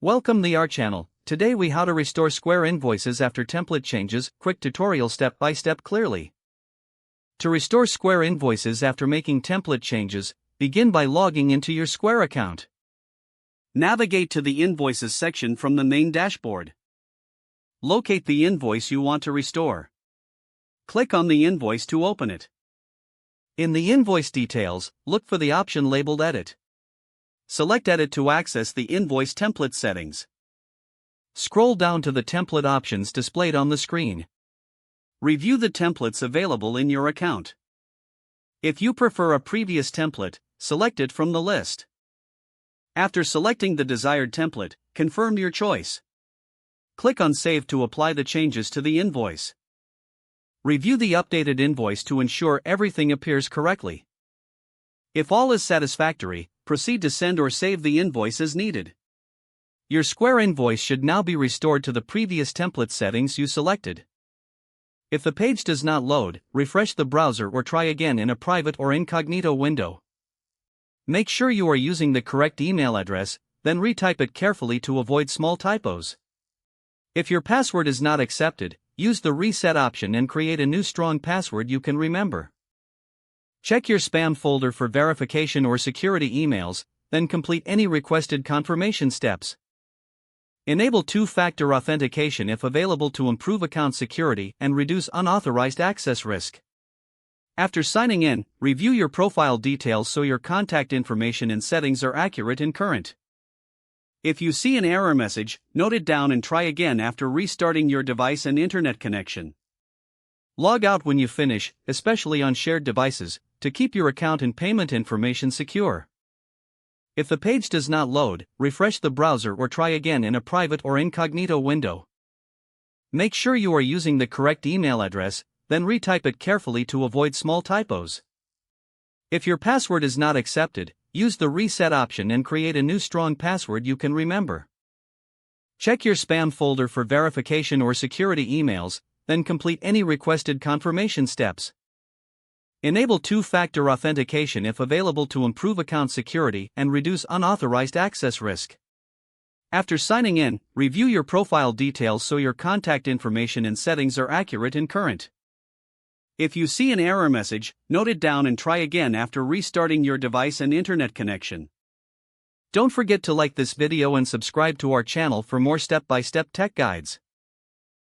Welcome to our channel. Today we how to restore Square invoices after template changes, quick tutorial step by step clearly. To restore Square invoices after making template changes, begin by logging into your Square account. Navigate to the Invoices section from the main dashboard. Locate the invoice you want to restore. Click on the invoice to open it. In the invoice details, look for the option labeled Edit. Select Edit to access the invoice template settings. Scroll down to the template options displayed on the screen. Review the templates available in your account. If you prefer a previous template, select it from the list. After selecting the desired template, confirm your choice. Click on Save to apply the changes to the invoice. Review the updated invoice to ensure everything appears correctly. If all is satisfactory, proceed to send or save the invoice as needed. Your Square invoice should now be restored to the previous template settings you selected. If the page does not load, refresh the browser or try again in a private or incognito window. Make sure you are using the correct email address, then retype it carefully to avoid small typos. If your password is not accepted, use the reset option and create a new strong password you can remember. Check your spam folder for verification or security emails, then complete any requested confirmation steps. Enable two-factor authentication if available to improve account security and reduce unauthorized access risk. After signing in, review your profile details so your contact information and settings are accurate and current. If you see an error message, note it down and try again after restarting your device and internet connection. Log out when you finish, especially on shared devices, to keep your account and payment information secure. If the page does not load, refresh the browser or try again in a private or incognito window. Make sure you are using the correct email address, then retype it carefully to avoid small typos. If your password is not accepted, use the reset option and create a new strong password you can remember. Check your spam folder for verification or security emails, then complete any requested confirmation steps. Enable two-factor authentication if available to improve account security and reduce unauthorized access risk. After signing in, review your profile details so your contact information and settings are accurate and current. If you see an error message, note it down and try again after restarting your device and internet connection. Don't forget to like this video and subscribe to our channel for more step-by-step tech guides.